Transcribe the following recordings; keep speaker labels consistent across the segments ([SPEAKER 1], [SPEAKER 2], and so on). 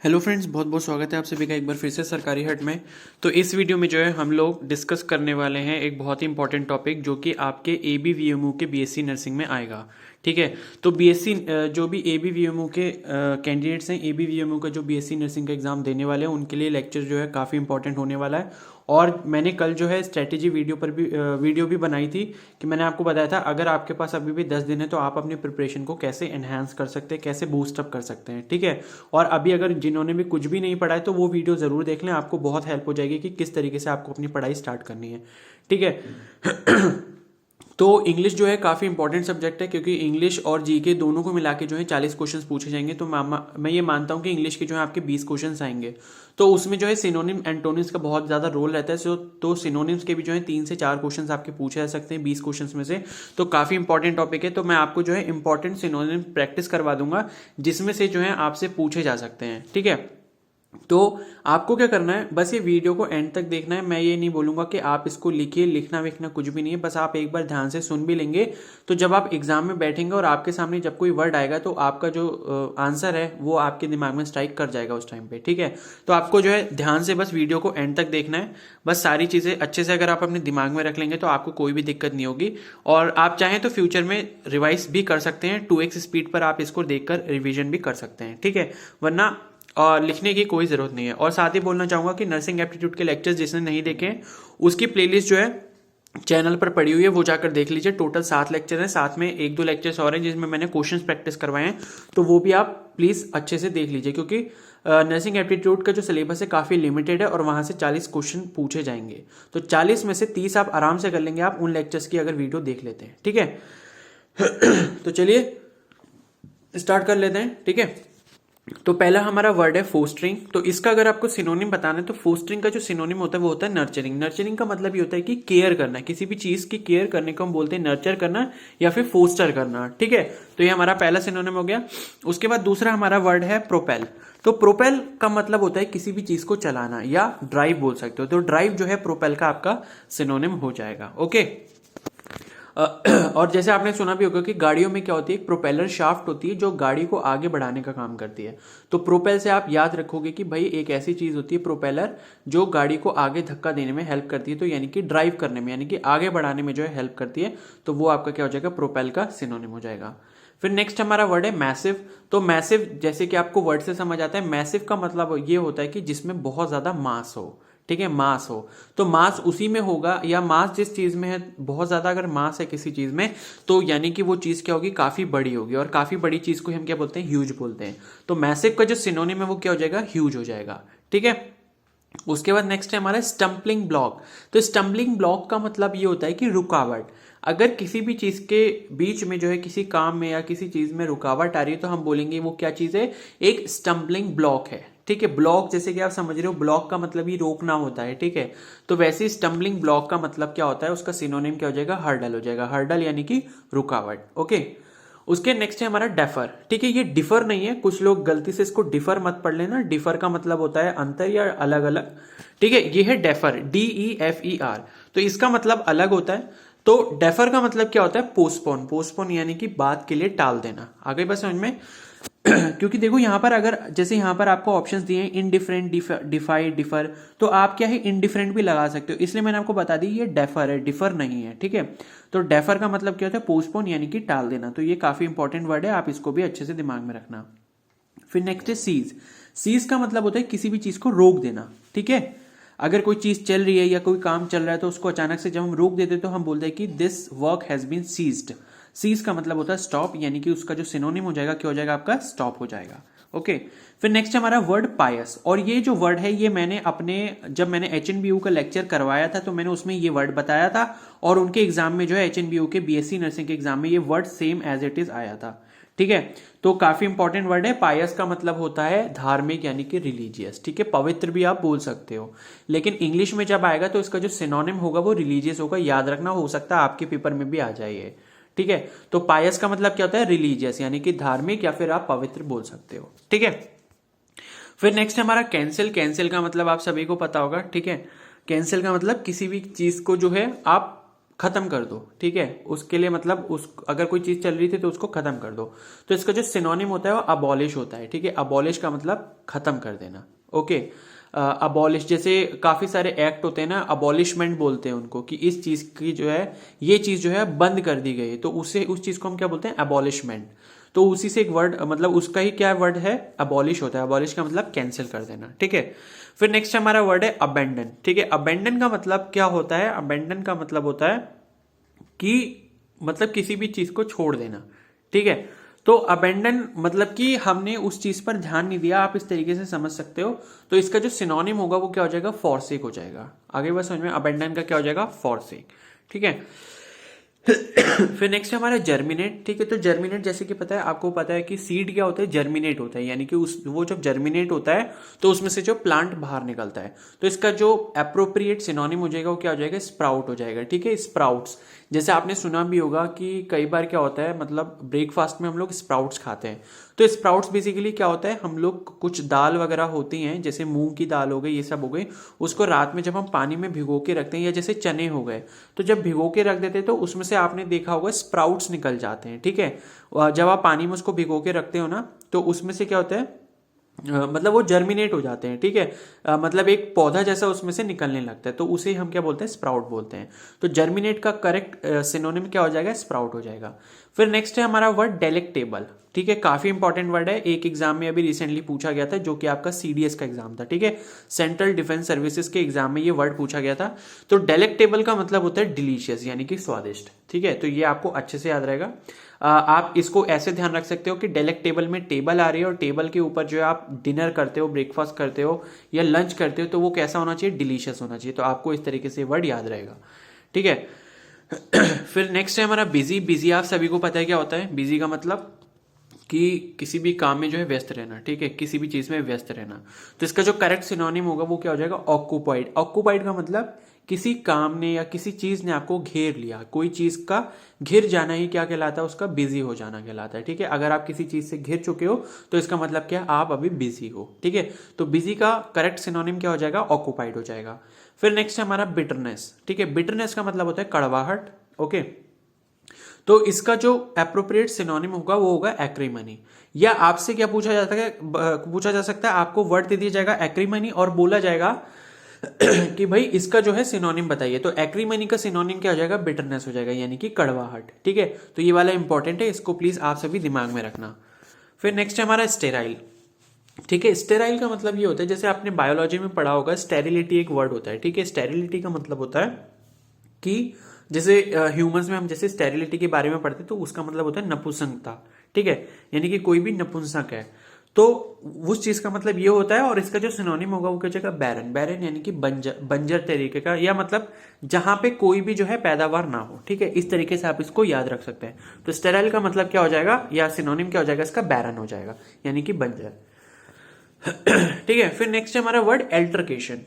[SPEAKER 1] Hello friends, बहुत बहुत स्वागत है आप सभी का एक बार फिर से सरकारी हट में। तो इस वीडियो में जो है हम लोग डिस्कस करने वाले हैं एक बहुत ही इंपॉर्टेंट टॉपिक जो कि आपके ABVMU के बीएससी नर्सिंग में आएगा। ठीक है, तो बीएससी जो भी ABVMU के कैंडिडेट्स हैं, ABVMU का जो बीएससी नर्सिंग का एग्जाम देने वाले हैं उनके लिए लेक्चर जो है काफ़ी इंपॉर्टेंट होने वाला है। और मैंने कल जो है स्ट्रेटेजी वीडियो भी बनाई थी कि मैंने आपको बताया था अगर आपके पास अभी भी 10 दिन है तो आप अपनी प्रिपरेशन को कैसे एनहांस कर सकते हैं, कैसे बूस्टअप कर सकते हैं। ठीक है, और अभी अगर जिन्होंने भी कुछ भी नहीं पढ़ा है तो वो वीडियो ज़रूर देख लें, आपको बहुत हेल्प हो जाएगी कि किस तरीके से आपको अपनी पढ़ाई स्टार्ट करनी है। ठीक है। तो इंग्लिश जो है काफ़ी इंपॉर्टेंट सब्जेक्ट है क्योंकि इंग्लिश और जीके दोनों को मिला के जो है 40 क्वेश्चंस पूछे जाएंगे। तो मैं ये मानता हूँ कि इंग्लिश के जो है आपके 20 क्वेश्चंस आएंगे। तो उसमें जो है सिनोनिम एंटोनिम्स का बहुत ज़्यादा रोल रहता है। तो सिनोनिम्स के भी जो है 3 से 4 क्वेश्चंस आपके पूछे जा सकते हैं 20 क्वेश्चंस में से। तो काफ़ी इंपॉर्टेंट टॉपिक है। तो मैं आपको जो है इंपॉर्टेंट सिनोनिम प्रैक्टिस करवा दूंगा जिसमें से जो है आपसे पूछे जा सकते हैं। ठीक है, तो आपको क्या करना है, बस ये वीडियो को एंड तक देखना है। मैं ये नहीं बोलूंगा कि आप इसको लिखिए, लिखना विखना कुछ भी नहीं है, बस आप एक बार ध्यान से सुन भी लेंगे तो जब आप एग्जाम में बैठेंगे और आपके सामने जब कोई वर्ड आएगा तो आपका जो आंसर है वो आपके दिमाग में स्ट्राइक कर जाएगा उस टाइम पे। ठीक है, तो आपको जो है ध्यान से बस वीडियो को एंड तक देखना है। बस सारी चीज़ें अच्छे से अगर आप अपने दिमाग में रख लेंगे तो आपको कोई भी दिक्कत नहीं होगी। और आप चाहें तो फ्यूचर में रिवाइज भी कर सकते हैं, 2x स्पीड पर आप इसको देखकर रिविजन भी कर सकते हैं। ठीक है, वरना और लिखने की कोई ज़रूरत नहीं है। और साथ ही बोलना चाहूँगा कि नर्सिंग एप्टीट्यूड के लेक्चर्स जिसने नहीं देखे उसकी प्लेलिस्ट जो है चैनल पर पड़ी हुई है, वो जाकर देख लीजिए। टोटल 7 लेक्चर हैं, साथ में 1-2 लेक्चर्स और हैं जिसमें मैंने क्वेश्चंस प्रैक्टिस करवाए हैं, तो वो भी आप प्लीज़ अच्छे से देख लीजिए क्योंकि नर्सिंग एप्टीट्यूड का जो सिलेबस है काफ़ी लिमिटेड है और वहाँ से 40 क्वेश्चन पूछे जाएंगे। तो 40 में से 30 आप आराम से कर लेंगे आप उन लेक्चर्स की अगर वीडियो देख लेते हैं। ठीक है। तो चलिए स्टार्ट कर लेते हैं। ठीक है, तो पहला हमारा वर्ड है फोस्टरिंग। तो इसका अगर आपको सिनोनिम बताना है तो फोस्टरिंग का जो सिनोनिम होता है वो होता है नर्चरिंग। नर्चरिंग का मतलब ये होता है कि केयर करना, किसी भी चीज की केयर करने को हम बोलते हैं नर्चर करना या फिर फोस्टर करना। ठीक है, तो ये हमारा पहला सिनोनिम हो गया। उसके बाद दूसरा हमारा वर्ड है प्रोपेल। तो प्रोपेल का मतलब होता है किसी भी चीज को चलाना या ड्राइव बोल सकते हो। तो ड्राइव जो है प्रोपेल का आपका सिनोनिम हो जाएगा। ओके। और जैसे आपने सुना भी होगा कि गाड़ियों में क्या होती है, एक प्रोपेलर शाफ्ट होती है जो गाड़ी को आगे बढ़ाने का काम करती है। तो प्रोपेल से आप याद रखोगे कि भाई एक ऐसी चीज होती है प्रोपेलर जो गाड़ी को आगे धक्का देने में हेल्प करती है, तो यानी कि ड्राइव करने में यानी कि आगे बढ़ाने में जो है हेल्प करती है। तो वो आपका क्या हो जाएगा, प्रोपेल का सिनोनिम हो जाएगा। फिर नेक्स्ट हमारा वर्ड है मैसिव। तो मैसिव जैसे कि आपको वर्ड से समझ आता है, मैसिव का मतलब ये होता है कि जिसमें बहुत ज्यादा मास हो। ठीक है, मास हो तो मास उसी में होगा, या मास जिस चीज में है बहुत ज्यादा अगर मास है किसी चीज में तो यानी कि वो चीज क्या होगी, काफी बड़ी होगी। और काफी बड़ी चीज को हम क्या बोलते हैं, ह्यूज बोलते हैं। तो मैसिव का जो सिनोनिम है वो क्या हो जाएगा, ह्यूज हो जाएगा। ठीक है, उसके बाद नेक्स्ट है हमारा स्टम्पलिंग ब्लॉक। तो स्टम्पलिंग ब्लॉक का मतलब ये होता है कि रुकावट। अगर किसी भी चीज के बीच में जो है किसी काम में या किसी चीज में रुकावट आ रही है तो हम बोलेंगे वो क्या चीज है, एक स्टम्पलिंग ब्लॉक है। ठीक है, ब्लॉक जैसे कि आप समझ रहे हो, ब्लॉक का मतलब ही रोकना होता है। ठीक है, तो वैसे ही स्टम्बलिंग ब्लॉक का मतलब क्या होता है, उसका सिनोनिम क्या हो जाएगा, हर्डल हो जाएगा। हर्डल यानी कि रुकावट। ओके, उसके नेक्स्ट है हमारा डेफर। ठीक है, ये डिफर नहीं है, कुछ लोग गलती से इसको डिफर मत पढ़ लेना। डिफर का मतलब होता है अंतर या अलग अलग। ठीक है, ये है डेफर, DEFER। तो इसका मतलब अलग होता है। तो डेफर का मतलब क्या होता है, पोस्टपोन। पोस्टपोन यानी कि बात के लिए टाल देना। आगे बस समझ में। क्योंकि देखो यहां पर अगर जैसे यहां पर आपको ऑप्शंस दिए हैं इनडिफरेंट, डिफाई, डिफर, तो आप क्या है इनडिफरेंट भी लगा सकते हो। इसलिए मैंने आपको बता दी ये डेफर है, डिफर नहीं है। ठीक है, तो डेफर का मतलब क्या होता है, पोस्टपोन यानी कि टाल देना। तो ये काफी इंपॉर्टेंट वर्ड है, आप इसको भी अच्छे से दिमाग में रखना। फिर नेक्स्ट है सीज। सीज का मतलब होता है किसी भी चीज को रोक देना। ठीक है, अगर कोई चीज चल रही है या कोई काम चल रहा है तो उसको अचानक से जब हम रोक देते हैं तो हम बोलते हैं कि this work has been ceased. Cease का मतलब होता है स्टॉप, यानी कि उसका जो सिनोनिम हो जाएगा क्या हो जाएगा, आपका स्टॉप हो जाएगा। ओके, फिर नेक्स्ट हमारा वर्ड पायस। और ये जो वर्ड है ये मैंने अपने जब मैंने HNBU का लेक्चर करवाया था तो मैंने उसमें ये वर्ड बताया था और उनके एग्जाम में जो है HNBU के BSc नर्सिंग के एग्जाम में ये word same as it is आया था। ठीक है, तो काफी इंपॉर्टेंट वर्ड है। पायस का मतलब होता है धार्मिक यानी कि रिलीजियस। ठीक है, पवित्र भी आप बोल सकते हो, लेकिन इंग्लिश में जब आएगा तो इसका जो सिनोनिम होगा वो रिलीजियस होगा। याद रखना, हो सकता है आपके पेपर में भी आ जाए। ठीक है, तो पायस का मतलब क्या होता है, रिलीजियस यानी कि धार्मिक, या फिर आप पवित्र बोल सकते हो। ठीक है, फिर नेक्स्ट हमारा कैंसिल। कैंसिल का मतलब आप सभी को पता होगा। ठीक है, कैंसिल का मतलब किसी भी चीज को जो है आप खत्म कर दो, ठीक है, उसके लिए मतलब उस अगर कोई चीज चल रही थी तो उसको खत्म कर दो। तो इसका जो सिनोनिम होता है वो अबॉलिश होता है, ठीक है, अबॉलिश का मतलब खत्म कर देना। ओके, अबॉलिश जैसे काफी सारे एक्ट होते हैं ना, अबॉलिशमेंट बोलते हैं उनको, कि इस चीज की जो है ये चीज जो है बंद कर दी गई है, तो उसे उस चीज को हम क्या बोलते हैं, अबॉलिशमेंट। तो उसी से एक वर्ड मतलब उसका ही क्या वर्ड है, अबॉलिश होता है। अबॉलिश का मतलब कैंसिल कर देना, ठीक है। फिर नेक्स्ट हमारा वर्ड है अबेंडन, ठीक है। अबेंडन का मतलब क्या होता है, अबेंडन का मतलब होता है कि मतलब किसी भी चीज को छोड़ देना, ठीक है। तो अबेंडन मतलब कि हमने उस चीज पर ध्यान नहीं दिया, आप इस तरीके से समझ सकते हो। तो इसका जो सिनोनिम होगा वो क्या हो जाएगा, फॉरसेक हो जाएगा। आगे बस समझ में, अबेंडन का क्या हो जाएगा, फॉरसेक, ठीक है। फिर नेक्स्ट है हमारा जर्मिनेट, ठीक है। तो जर्मिनेट जैसे कि पता है, आपको पता है कि सीड क्या होता है, जर्मिनेट होता है, यानी कि उस वो जब जर्मिनेट होता है तो उसमें से जो प्लांट बाहर निकलता है। तो इसका जो अप्रोप्रिएट सिनोनिम हो जाएगा वो क्या हो जाएगा, स्प्राउट हो जाएगा, ठीक है। स्प्राउट्स जैसे आपने सुना भी होगा कि कई बार क्या होता है, मतलब ब्रेकफास्ट में हम लोग स्प्राउट्स खाते हैं। तो स्प्राउट्स बेसिकली क्या होता है, हम लोग कुछ दाल वगैरह होती हैं, जैसे मूंग की दाल हो गई, ये सब हो गई, उसको रात में जब हम पानी में भिगो के रखते हैं, या जैसे चने हो गए, तो जब भिगो के रख देते हैं तो उसमें से आपने देखा होगा स्प्राउट्स निकल जाते हैं, ठीक है। जब आप पानी में उसको भिगो के रखते हो ना, तो उसमें से क्या होता है, मतलब वो जर्मिनेट हो जाते हैं, ठीक है। मतलब एक पौधा जैसा उसमें से निकलने लगता है, तो उसे हम क्या बोलते हैं, स्प्राउट बोलते हैं। तो जर्मिनेट का करेक्ट सिनोनिम क्या हो जाएगा, स्प्राउट हो जाएगा। फिर नेक्स्ट है हमारा वर्ड डेलेक्टेबल, ठीक है। काफी इंपॉर्टेंट वर्ड है, एक एग्जाम में अभी रिसेंटली पूछा गया था, जो कि आपका सीडीएस का एग्जाम था, ठीक है, सेंट्रल डिफेंस सर्विसेज के एग्जाम में ये वर्ड पूछा गया था। तो डेलेक्टेबल का मतलब होता है डिलीशियस, यानी कि स्वादिष्ट, ठीक है। तो ये आपको अच्छे से याद रहेगा। आप इसको ऐसे ध्यान रख सकते हो कि डेलेक्टेबल में टेबल आ रही है, और टेबल के ऊपर जो आप डिनर करते हो, ब्रेकफास्ट करते हो या लंच करते हो, तो वो कैसा होना चाहिए, डिलीशियस होना चाहिए। तो आपको इस तरीके से वर्ड याद रहेगा, ठीक है। फिर नेक्स्ट है हमारा बिजी। बिजी आप सभी को पता है क्या होता है, बिजी का मतलब कि किसी भी काम में जो है व्यस्त रहना, ठीक है, किसी भी चीज में व्यस्त रहना। तो इसका जो करेक्ट सिनोनिम होगा वो क्या हो जाएगा, ऑक्यूपाइड। ऑक्यूपाइड का मतलब किसी काम ने या किसी चीज ने आपको घेर लिया, कोई चीज का घिर जाना ही क्या कहलाता है, उसका बिजी हो जाना कहलाता है, ठीक है। अगर आप किसी चीज से घिर चुके हो तो इसका मतलब क्या, आप अभी बिजी हो, ठीक है। तो बिजी का करेक्ट सिनोनिम क्या हो जाएगा, ऑक्यूपाइड हो जाएगा। फिर नेक्स्ट है हमारा बिटरनेस, ठीक है। बिटरनेस का मतलब होता है कड़वाहट, ओके। तो इसका जो अप्रोप्रिएट सिनोनिम होगा वो होगा एक्रीमनी। या आपसे क्या पूछा जा सकता है, आपको वर्ड दे दिया जाएगा एक्रीमनी और बोला जाएगा कि भाई इसका जो है सिनोनिम बताइए। तो एक्रीमनी का सिनोनिम क्या हो जाएगा, बिटरनेस हो जाएगा, यानी कि कड़वाहट, ठीक है। तो ये वाला इंपॉर्टेंट है, इसको प्लीज आप सभी दिमाग में रखना। फिर नेक्स्ट है हमारा स्टेराइल, ठीक है। स्टेराइल का मतलब ये होता है, जैसे आपने बायोलॉजी में पढ़ा होगा, स्टेरिलिटी एक वर्ड होता है, ठीक है। स्टेरिलिटी का मतलब होता है कि जैसे ह्यूमंस में हम जैसे स्टेरिलिटी के बारे में पढ़ते हैं, तो उसका मतलब होता है नपुंसकता, ठीक है, यानी कि कोई भी नपुंसक है, तो उस चीज का मतलब ये होता है। और इसका जो सिनोनिम होगा वो क्या जाएगा, बैरन। बैरन यानी कि बंजर, बंजर तरीके का, या मतलब जहां पे कोई भी जो है पैदावार ना हो, ठीक है। इस तरीके से आप इसको याद रख सकते हैं। तो स्टेराइल का मतलब क्या हो जाएगा, या सिनोनिम क्या हो जाएगा इसका, बैरन हो जाएगा, यानी कि बंजर। ठीक है। फिर नेक्स्ट है हमारा वर्ड एल्ट्रकेशन,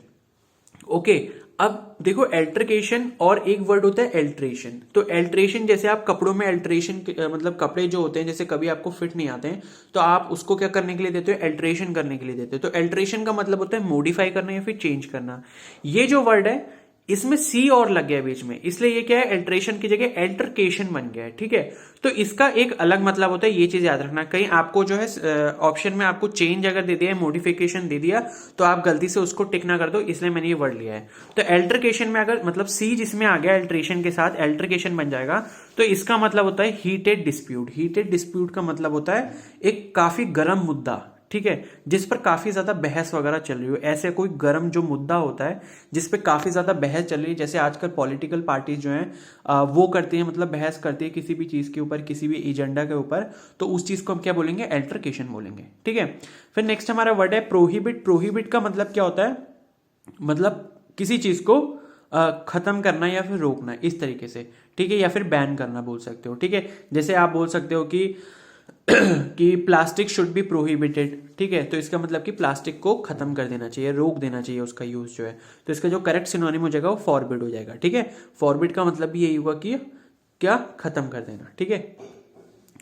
[SPEAKER 1] ओके। अब देखो एल्ट्रेशन और एक वर्ड होता है एल्ट्रेशन। तो एल्ट्रेशन जैसे आप कपड़ों में एल्ट्रेशन मतलब कपड़े जो होते हैं, जैसे कभी आपको फिट नहीं आते हैं तो आप उसको क्या करने के लिए देते हो, एल्ट्रेशन करने के लिए देते हो। तो एल्ट्रेशन का मतलब होता है मॉडिफाई करना या फिर चेंज करना। ये जो वर्ड है इसमें सी और लग गया बीच में, इसलिए ये क्या है, एल्ट्रेशन की जगह एल्ट्रकेशन बन गया है, ठीक है। तो इसका एक अलग मतलब होता है, ये चीज याद रखना। कहीं आपको जो है ऑप्शन में आपको चेंज अगर दे दिया है, मॉडिफिकेशन दे दिया, तो आप गलती से उसको टिक ना कर दो, इसलिए मैंने ये वर्ड लिया है। तो एल्ट्रकेशन में अगर मतलब सी जिसमें आ गया एल्ट्रेशन के साथ, एल्ट्रकेशन बन जाएगा, तो इसका मतलब होता है हीटेड डिस्प्यूट। हीटेड डिस्प्यूट का मतलब होता है एक काफी गर्म मुद्दा, ठीक है, जिस पर काफी ज्यादा बहस वगैरह चल रही हो। ऐसे कोई गर्म जो मुद्दा होता है जिस पे काफी ज्यादा बहस चल रही है, जैसे आजकल पॉलिटिकल पार्टीज जो हैं वो करती है, मतलब बहस करती है किसी भी चीज के ऊपर, किसी भी एजेंडा के ऊपर, तो उस चीज को हम क्या बोलेंगे, एल्ट्रकेशन बोलेंगे, ठीक है। फिर नेक्स्ट हमारा वर्ड है प्रोहिबिट। प्रोहिबिट का मतलब क्या होता है, मतलब किसी चीज को खत्म करना या फिर रोकना, इस तरीके से, ठीक है, या फिर बैन करना बोल सकते हो, ठीक है। जैसे आप बोल सकते हो कि प्लास्टिक शुड बी प्रोहिबिटेड, ठीक है। तो इसका मतलब कि प्लास्टिक को खत्म कर देना चाहिए, रोक देना चाहिए उसका यूज जो है। तो इसका जो करेक्ट सिनोनिम हो जाएगा वो फॉरबिड हो जाएगा, ठीक है। फॉरबिड का मतलब भी यही हुआ कि क्या, खत्म कर देना, ठीक है।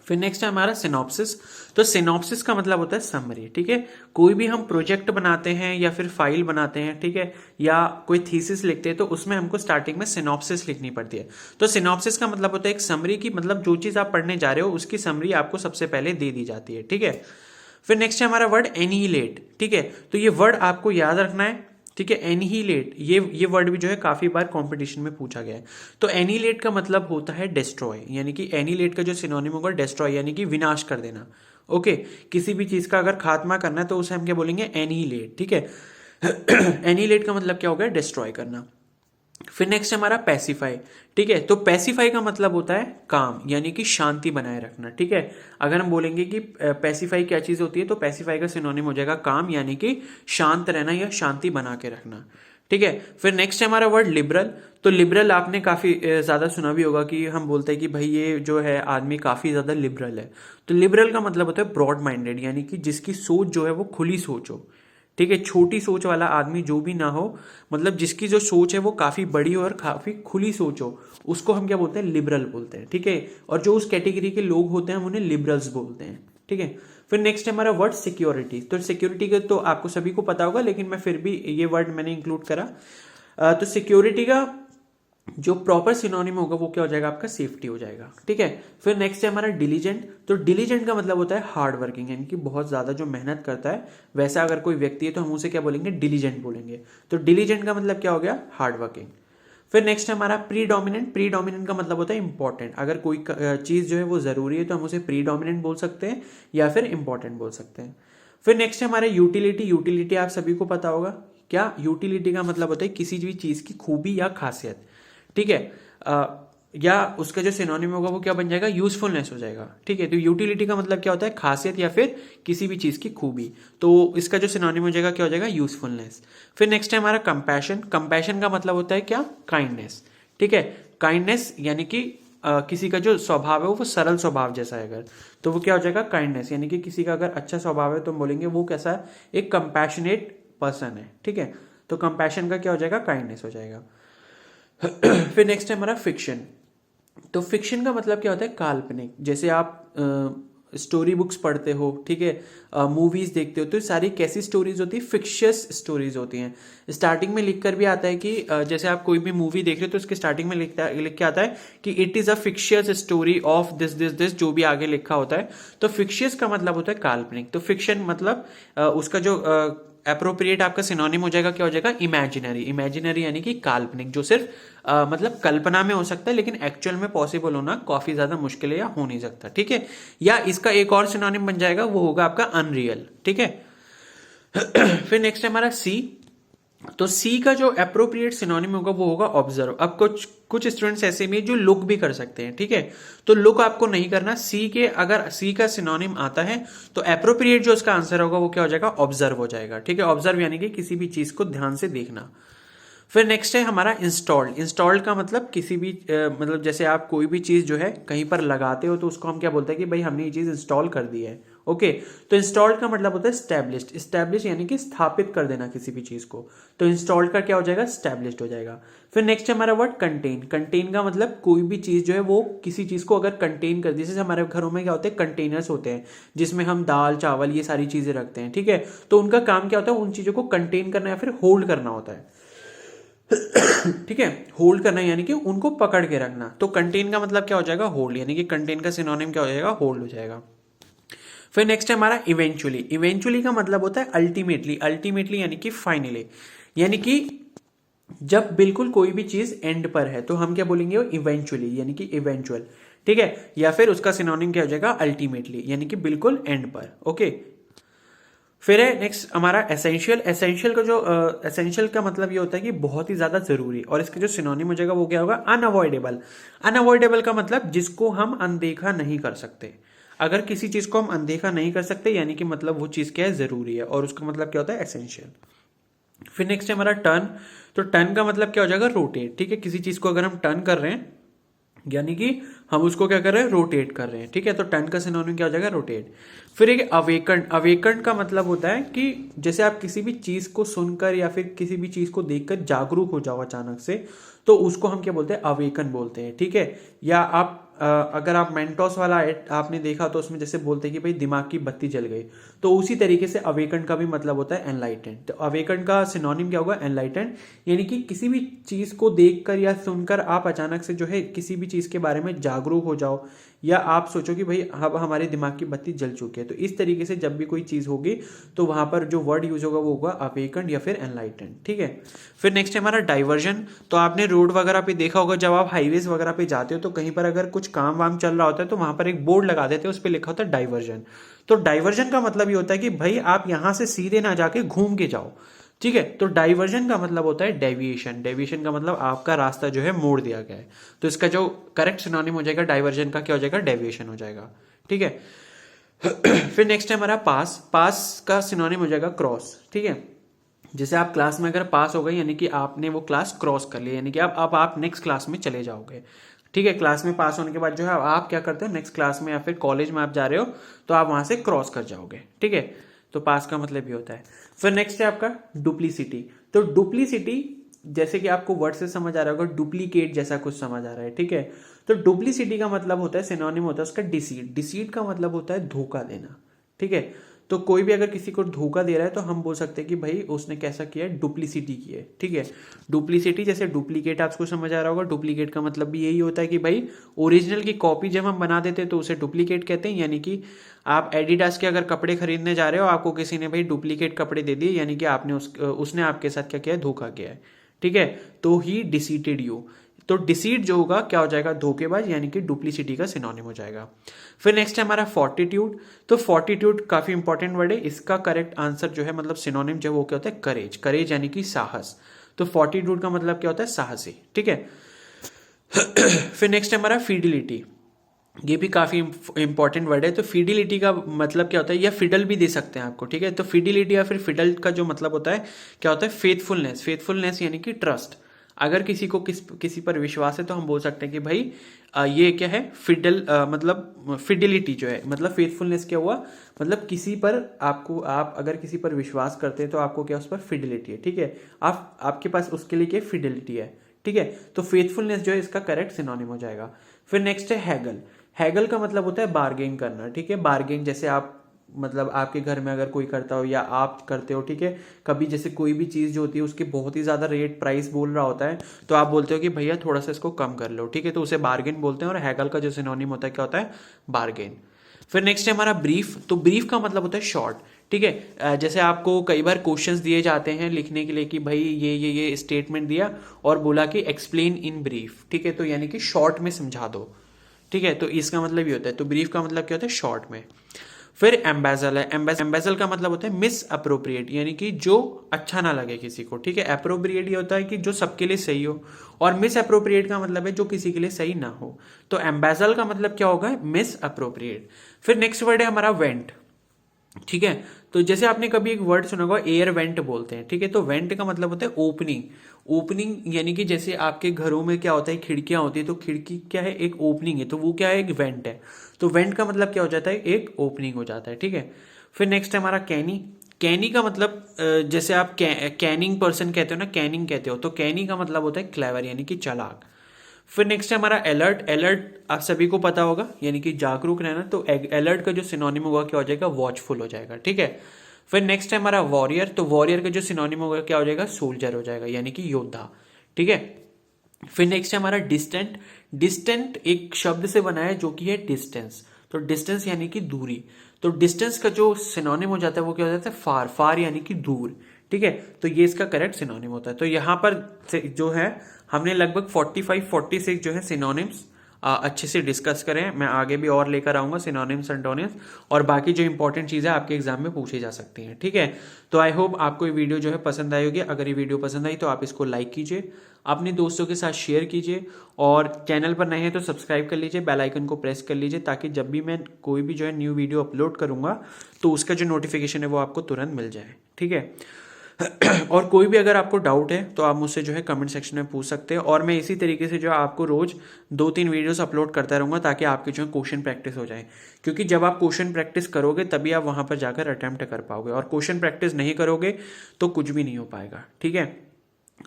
[SPEAKER 1] फिर नेक्स्ट है हमारा सिनॉप्सिस। तो सिनॉप्सिस का मतलब होता है समरी, ठीक है। कोई भी हम प्रोजेक्ट बनाते हैं या फिर फाइल बनाते हैं, ठीक है, या कोई थीसिस लिखते हैं, तो उसमें हमको स्टार्टिंग में सिनॉप्सिस लिखनी पड़ती है। तो सिनॉप्सिस का मतलब होता है एक समरी की, मतलब जो चीज आप पढ़ने जा रहे हो उसकी समरी आपको सबसे पहले दे दी जाती है, ठीक है। फिर नेक्स्ट है हमारा वर्ड एनिहिलेट, ठीक है। तो ये वर्ड आपको याद रखना है, ठीक है। एनिहिलेट, ये वर्ड भी जो है काफी बार कंपटीशन में पूछा गया है। तो एनिहिलेट का मतलब होता है डिस्ट्रॉय, यानी कि एनिहिलेट का जो सिनोनिम होगा डिस्ट्रॉय, यानी कि विनाश कर देना। ओके, किसी भी चीज का अगर खात्मा करना है तो उसे हम क्या बोलेंगे, एनिहिलेट, ठीक है। एनिहिलेट का मतलब क्या होगा, डिस्ट्रॉय करना। फिर नेक्स्ट हमारा पैसिफाई, ठीक है। तो पैसिफाई का मतलब होता है काम, यानी कि शांति बनाए रखना, ठीक है। अगर हम बोलेंगे कि पैसिफाई क्या चीज होती है, तो पैसिफाई का सिनोनिम हो जाएगा काम, यानी कि शांत रहना या शांति बना के रखना, ठीक है। फिर नेक्स्ट है हमारा वर्ड लिबरल। तो लिबरल आपने काफी ज्यादा सुना भी होगा कि हम बोलते हैं कि भाई ये जो है आदमी काफी ज्यादा लिबरल है। तो लिबरल का मतलब होता है ब्रॉड माइंडेड, यानी कि जिसकी सोच जो है वो खुली सोच हो, ठीक है। छोटी सोच वाला आदमी जो भी ना हो, मतलब जिसकी जो सोच है वो काफी बड़ी हो और काफी खुली सोच हो, उसको हम क्या बोलते हैं, लिबरल बोलते हैं, ठीक है। और जो उस कैटेगरी के लोग होते हैं हम उन्हें लिबरल्स बोलते हैं, ठीक है। फिर नेक्स्ट है हमारा वर्ड सिक्योरिटी। तो सिक्योरिटी का तो आपको सभी को पता होगा, लेकिन मैं फिर भी ये वर्ड मैंने इंक्लूड करा। तो सिक्योरिटी का जो प्रॉपर सिनोनिम होगा वो क्या हो जाएगा, आपका सेफ्टी हो जाएगा, ठीक है। फिर नेक्स्ट है हमारा डिलीजेंट। तो डिलीजेंट का मतलब होता है हार्ड वर्किंग, यानी कि बहुत ज्यादा जो मेहनत करता है, वैसा अगर कोई व्यक्ति है तो हम उसे क्या बोलेंगे, डिलीजेंट बोलेंगे। तो डिलीजेंट का मतलब क्या हो गया, हार्ड वर्किंग। फिर नेक्स्ट है हमारा प्रीडोमिनेंट। प्रीडोमिनेंट का मतलब होता है इंपॉर्टेंट, अगर कोई चीज जो है वो जरूरी है तो हम उसे प्रीडोमिनेंट बोल सकते हैं या फिर इंपॉर्टेंट बोल सकते हैं। फिर नेक्स्ट है हमारा यूटिलिटी। यूटिलिटी आप सभी को पता होगा, क्या यूटिलिटी का मतलब होता है किसी भी चीज की खूबी या खासियत, ठीक है। या उसका जो सिनोनिम होगा वो क्या बन जाएगा, यूजफुलनेस हो जाएगा, ठीक है। तो यूटिलिटी का मतलब क्या होता है, खासियत या फिर किसी भी चीज की खूबी, तो इसका जो सिनोनिम हो जाएगा क्या हो जाएगा, यूजफुलनेस। फिर नेक्स्ट है हमारा कंपैशन। कंपैशन का मतलब होता है क्या, काइंडनेस, ठीक है। काइंडनेस यानी कि किसी का जो स्वभाव है वो सरल स्वभाव जैसा है अगर, तो वो क्या हो जाएगा, काइंडनेस, यानी कि किसी का अगर अच्छा स्वभाव है तो हम बोलेंगे वो कैसा है, एक कंपैशनेट पर्सन है, ठीक है। तो कंपैशन का क्या हो जाएगा, काइंडनेस हो जाएगा। फिर नेक्स्ट है हमारा फिक्शन। तो फिक्शन का मतलब क्या होता है, काल्पनिक। जैसे आप स्टोरी बुक्स पढ़ते हो, ठीक है, मूवीज देखते हो, तो सारी कैसी स्टोरीज होती है, फिक्शियस स्टोरीज होती हैं। स्टार्टिंग में लिख कर भी आता है कि जैसे आप कोई भी मूवी देख रहे हो तो उसके स्टार्टिंग में लिख के आता है कि it is a fictitious story of this this this, जो भी आगे लिखा होता है। तो फिक्शियस का मतलब होता है काल्पनिक। तो फिक्शन मतलब उसका जो अप्रोप्रिएट आपका सिनोनिम हो जाएगा क्या हो जाएगा, इमेजिनरी। इमेजिनरी यानी कि काल्पनिक, जो सिर्फ मतलब कल्पना में हो सकता है लेकिन एक्चुअल में पॉसिबल होना काफी ज्यादा मुश्किल है या हो नहीं सकता, ठीक है। या इसका एक और सिनोनिम बन जाएगा, वो होगा आपका अनरियल, ठीक है। फिर नेक्स्ट है हमारा सी। तो सी का जो अप्रोप्रिएट सिनोनिम होगा वो होगा ऑब्जर्व। अब कुछ कुछ स्टूडेंट्स ऐसे भी जो लुक भी कर सकते हैं, ठीक है। तो लुक आपको नहीं करना, सी के अगर सी का सिनोनिम आता है तो अप्रोप्रिएट जो उसका आंसर होगा वो क्या हो जाएगा, ऑब्जर्व हो जाएगा, ठीक है। ऑब्जर्व यानी कि किसी भी चीज को ध्यान से देखना। फिर नेक्स्ट है हमारा इंस्टॉल्ड। इंस्टॉल्ड का मतलब किसी भी मतलब जैसे आप कोई भी चीज जो है कहीं पर लगाते हो तो उसको हम क्या बोलते हैं कि भाई हमने ये चीज इंस्टॉल कर दी है, ओके। तो इंस्टॉल्ड का मतलब होता है स्टैब्लिश्ड। स्टैब्लिश यानी कि स्थापित कर देना किसी भी चीज को, तो इंस्टॉल्ड का क्या हो जाएगा, स्टैब्लिश्ड हो जाएगा। फिर नेक्स्ट है हमारा वर्ड कंटेन। कंटेन का मतलब कोई भी चीज जो है वो किसी चीज को अगर कंटेन कर दी, जैसे हमारे घरों में क्या होते हैं, कंटेनर्स होते हैं जिसमें हम दाल चावल ये सारी चीजें रखते हैं, ठीक है। तो उनका काम क्या होता है, उन चीजों को कंटेन करना या फिर होल्ड करना होता है, ठीक है। होल्ड करना यानी कि उनको पकड़ के रखना। तो कंटेन का मतलब क्या हो जाएगा, होल्ड, यानी कि कंटेन का सिनोनिम क्या हो जाएगा, होल्ड हो जाएगा। फिर नेक्स्ट है हमारा इवेंचुअली। इवेंचुअली का मतलब होता है अल्टीमेटली। अल्टीमेटली यानी कि फाइनली, यानी कि जब बिल्कुल कोई भी चीज एंड पर है तो हम क्या बोलेंगे, इवेंचुअली यानी कि इवेंचुअल, ठीक है। या फिर उसका सिनोनिम क्या हो जाएगा, अल्टीमेटली यानी कि बिल्कुल एंड पर, ओके। फिर है नेक्स्ट हमारा एसेंशियल। एसेंशियल का जो एसेंशियल का मतलब ये होता है कि बहुत ही ज्यादा जरूरी, और इसका जो सिनोनिम हो जाएगा वो क्या होगा, अनअवॉइडेबल। अनअवॉइडेबल का मतलब जिसको हम अनदेखा नहीं कर सकते। अगर किसी चीज को हम अनदेखा नहीं कर सकते यानी कि मतलब वो चीज क्या है, जरूरी है, और उसका मतलब क्या होता है, एसेंशियल। फिर नेक्स्ट है हमारा टर्न। तो टर्न का मतलब क्या हो जाएगा, रोटेट, ठीक है। किसी चीज को अगर हम टर्न कर रहे हैं यानी कि हम उसको क्या कर रहे हैं, रोटेट कर रहे हैं, ठीक है। तो टर्न का सिनोनिम क्या हो जाएगा, रोटेट। फिर एक अवेकन। अवेकन का मतलब होता है कि जैसे आप किसी भी चीज को सुनकर या फिर किसी भी चीज को देखकर जागरूक हो जाओ अचानक से, तो उसको हम क्या बोलते हैं, अवेकन बोलते हैं, ठीक है। या आप अगर आप मेंटोस वाला आपने देखा तो उसमें जैसे बोलते हैं कि भाई दिमाग की बत्ती जल गई, तो उसी तरीके से अवेकन का भी मतलब होता है एनलाइटेंड। तो अवेकन का सिनोनिम क्या होगा? एनलाइटेंड, यानी कि किसी भी चीज को देखकर या सुनकर आप अचानक से जो है किसी भी चीज के बारे में जागरूक हो जाओ, या आप सोचो कि भाई अब हमारे दिमाग की बत्ती जल चुकी है। तो इस तरीके से जब भी कोई चीज होगी तो वहां पर जो वर्ड यूज होगा वो होगा अवेकन या फिर एनलाइटेंड, ठीक है। फिर नेक्स्ट है हमारा डाइवर्जन। तो आपने रोड वगैरह पे देखा होगा, जब आप हाईवेज वगैरह पे जाते हो तो कहीं पर अगर कुछ काम वाम चल रहा होता है तो वहां पर एक बोर्ड लगा देते हैं, उस पर लिखा होता है डाइवर्जन। तो डाइवर्जन का मतलब ये होता है कि भाई आप यहां से सीधे ना जाके घूम के जाओ, ठीक है। तो डाइवर्जन का मतलब होता है डेविएशन। डेविएशन का मतलब आपका रास्ता जो है मोड़ दिया गया है। तो इसका जो करेक्ट सिनोनिम हो जाएगा डाइवर्जन का, क्या हो जाएगा? डेविएशन हो जाएगा, ठीक है। फिर नेक्स्ट है हमारा पास। पास का सिनोनिम हो जाएगा क्रॉस, ठीक है। जैसे आप क्लास में अगर पास हो गए यानी कि आपने वो क्लास क्रॉस कर लिया, यानी कि अब आप नेक्स्ट क्लास में चले जाओगे, ठीक है। क्लास में पास होने के बाद जो है आप क्या करते हो, नेक्स्ट क्लास में या फिर कॉलेज में आप जा रहे हो तो आप वहां से क्रॉस कर जाओगे, ठीक है। तो पास का मतलब ये होता है। फिर नेक्स्ट है आपका डुप्लीसिटी। तो डुप्लीसिटी जैसे कि आपको वर्ड से समझ आ रहा होगा, डुप्लीकेट जैसा कुछ समझ आ रहा है, ठीक है। तो डुप्लीसिटी का मतलब होता है, सिनोनिम होता है उसका डिसीट। डिसीट का मतलब होता है धोखा देना, ठीक है। तो कोई भी अगर किसी को धोखा दे रहा है तो हम बोल सकते हैं कि भाई उसने कैसा किया है, डुप्लीसिटी की है, ठीक है। डुप्लीसिटी जैसे डुप्लीकेट आपको समझ आ रहा होगा, डुप्लीकेट का मतलब भी यही होता है कि भाई ओरिजिनल की कॉपी जब हम बना देते हैं तो उसे डुप्लीकेट कहते हैं। यानी कि आप एडिडास के अगर कपड़े खरीदने जा रहे हो, आपको किसी ने भाई डुप्लीकेट कपड़े दे दिए, यानी कि आपने उसने आपके साथ क्या किया है, धोखा किया है, ठीक है। तो ही डिसीटेड यू। तो डिसीट जो होगा क्या हो जाएगा, धोखेबाज, यानी कि डुप्लीसिटी का सिनोनिम हो जाएगा। फिर नेक्स्ट है हमारा फोर्टिट्यूड। तो फोर्टिट्यूड काफी इंपॉर्टेंट वर्ड है, इसका करेक्ट आंसर जो है मतलब सिनोनिम जो वो क्या होता है, करेज। करेज यानी कि साहस। तो फोर्टिट्यूड का मतलब क्या होता है, साहसी, ठीक है। फिर नेक्स्ट है हमारा फिडिलिटी। ये भी काफी इंपॉर्टेंट वर्ड है। तो फिडिलिटी का मतलब क्या होता है, या फिडल भी दे सकते हैं आपको, ठीक है। तो फिडिलिटी या फिर फिडल का जो मतलब होता है क्या होता है, फेथफुलनेस। फेथफुलनेस यानी कि ट्रस्ट। अगर किसी को किसी पर विश्वास है तो हम बोल सकते हैं कि भाई ये क्या है, फिडल मतलब फिडिलिटी जो है मतलब फेथफुलनेस क्या हुआ, मतलब किसी पर आप अगर किसी पर विश्वास करते हैं तो आपको क्या उस पर फिडिलिटी है, ठीक है। आपके पास उसके लिए क्या फिडिलिटी है, ठीक है। तो फेथफुलनेस जो है इसका करेक्ट सिनोनिम हो जाएगा। फिर नेक्स्ट है हैगल। हैगल का मतलब होता है बार्गेन करना, ठीक है। बार्गेन जैसे आप मतलब आपके घर में अगर कोई करता हो या आप करते हो, ठीक है। कभी जैसे कोई भी चीज जो होती है उसकी बहुत ही ज्यादा रेट प्राइस बोल रहा होता है तो आप बोलते हो कि भैया थोड़ा सा इसको कम कर लो, ठीक है। तो उसे बार्गेन बोलते हैं और हैगल का जो सिनोनिम होता है क्या होता है, बार्गेन। फिर नेक्स्ट है हमारा ब्रीफ। तो ब्रीफ का मतलब होता है शॉर्ट, ठीक है। जैसे आपको कई बार क्वेश्चंस दिए जाते हैं लिखने के लिए कि भाई ये स्टेटमेंट दिया और बोला कि एक्सप्लेन इन ब्रीफ, ठीक है। तो यानी कि शॉर्ट में समझा दो, ठीक है। तो इसका मतलब ये होता है। तो ब्रीफ का मतलब क्या होता है, शॉर्ट में। फिर एम्बेजल है। एम्बेजल का मतलब होता है मिस अप्रोप्रिएट, यानी कि जो अच्छा ना लगे किसी को, ठीक है। अप्रोप्रिएट ये होता है कि जो सबके लिए सही हो, और मिस अप्रोप्रिएट का मतलब है जो किसी के लिए सही ना हो। तो एम्बेजल का मतलब क्या होगा, मिस अप्रोप्रिएट। फिर नेक्स्ट वर्ड है हमारा वेंट, ठीक है। तो जैसे आपने कभी एक वर्ड सुना होगा एयर वेंट बोलते हैं, ठीक है। तो वेंट का मतलब होता है ओपनिंग। ओपनिंग यानी कि जैसे आपके घरों में क्या होता है, खिड़कियां होती है, तो खिड़की क्या है, एक ओपनिंग है, तो वो क्या है, एक वेंट है। तो वेंट का मतलब क्या हो जाता है, एक ओपनिंग हो जाता है, ठीक है। फिर नेक्स्ट है हमारा कैनी। कैनी का मतलब जैसे आप कैनिंग पर्सन कहते हो ना, कैनिंग कहते हो, तो कैनी का मतलब होता है क्लेवर, यानी कि चालाक। फिर नेक्स्ट है हमारा अलर्ट। अलर्ट आप सभी को पता होगा, यानी कि जागरूक रहना। तो अलर्ट का जो सिनोनिम होगा क्या हो जाएगा, वॉचफुल हो जाएगा, ठीक है। फिर नेक्स्ट है हमारा वॉरियर। तो वॉरियर का जो सिनोनिम होगा क्या हो जाएगा, सोल्जर हो जाएगा, यानी कि योद्धा, ठीक है। फिर नेक्स्ट है हमारा डिस्टेंट। डिस्टेंट एक शब्द से बना है जो कि है डिस्टेंस। तो डिस्टेंस यानी कि दूरी। तो डिस्टेंस का जो सिनोनिम हो जाता है वो क्या हो जाता है, फार। फार यानी कि दूर, ठीक है। तो ये इसका करेक्ट सिनोनिम होता है। तो यहां पर जो है हमने लगभग 45-46 जो है सिनोनिम्स अच्छे से डिस्कस करें। मैं आगे भी और लेकर आऊंगा सिनोनिम्स एंटोनिम्स, और बाकी जो इंपॉर्टेंट चीजें आपके एग्जाम में पूछी जा सकती हैं, ठीक है। तो आई होप आपको ये वीडियो जो है पसंद आई होगी। अगर ये वीडियो पसंद आई तो आप इसको लाइक कीजिए, अपने दोस्तों के साथ शेयर कीजिए, और चैनल पर नए हैं तो सब्सक्राइब कर लीजिए, बेल आइकन को प्रेस कर लीजिए, ताकि जब भी मैं कोई भी जो है न्यू वीडियो अपलोड करूंगा तो उसका जो नोटिफिकेशन है वो आपको तुरंत मिल जाए, ठीक है। और कोई भी अगर आपको डाउट है तो आप मुझसे जो है कमेंट सेक्शन में पूछ सकते हैं, और मैं इसी तरीके से जो है आपको रोज 2-3 वीडियोस अपलोड करता रहूंगा ताकि आपके जो है क्वेश्चन प्रैक्टिस हो जाए। क्योंकि जब आप क्वेश्चन प्रैक्टिस करोगे तभी आप वहां पर जाकर अटेम्प्ट कर पाओगे, और क्वेश्चन प्रैक्टिस नहीं करोगे तो कुछ भी नहीं हो पाएगा, ठीक है।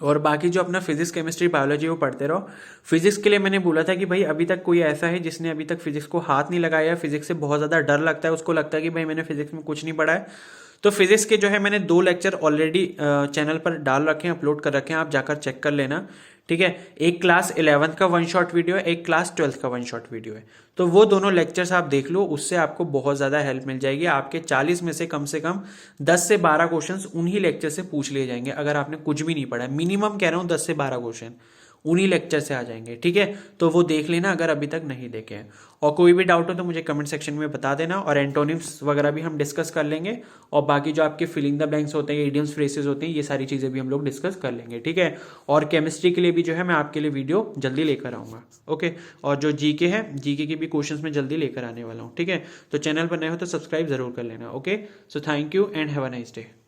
[SPEAKER 1] और बाकी जो अपना फिजिक्स केमिस्ट्री बायोलॉजी वो पढ़ते रहो। फिजिक्स के लिए मैंने बोला था कि भाई अभी तक कोई ऐसा है जिसने अभी तक फिजिक्स को हाथ नहीं लगाया, फिजिक्स से बहुत ज़्यादा डर लगता है, उसको लगता है कि भाई मैंने फिजिक्स में कुछ नहीं पढ़ा है, तो फिजिक्स के जो है मैंने 2 लेक्चर ऑलरेडी चैनल पर डाल रखे हैं, अपलोड कर रखे हैं, आप जाकर चेक कर लेना। ठीक है, एक क्लास 11th का 1 शॉट वीडियो है, एक क्लास 12th का 1 शॉट वीडियो है, तो वो दोनों लेक्चर्स आप देख लो, उससे आपको बहुत ज़्यादा हेल्प मिल जाएगी। आपके 40 में से कम 10 से 12 क्वेश्चंस उन्हीं लेक्चर से पूछ लिए जाएंगे, अगर आपने कुछ भी नहीं पढ़ा है। मिनिमम कह रहा हूँ 10 से 12 क्वेश्चन उन्हीं लेक्चर से आ जाएंगे। ठीक है, तो वो देख लेना अगर अभी तक नहीं देखे हैं। और कोई भी डाउट हो तो मुझे कमेंट सेक्शन में बता देना, और एंटोनिम्स वगैरह भी हम डिस्कस कर लेंगे, और बाकी जो आपके फिलिंग द ब्लैंक्स होते हैं, इडियम्स फ्रेसेस होते हैं, ये सारी चीज़ें भी हम लोग डिस्कस कर लेंगे। ठीक है, और केमिस्ट्री के लिए भी जो है मैं आपके लिए वीडियो जल्दी लेकर आऊँगा। ओके, और जो जीके है, जीके के भी क्वेश्चंस मैं जल्दी लेकर आने वाला हूँ। ठीक है, तो चैनल पर नए हो तो सब्सक्राइब जरूर कर लेना। Okay, so thank you and have a nice day.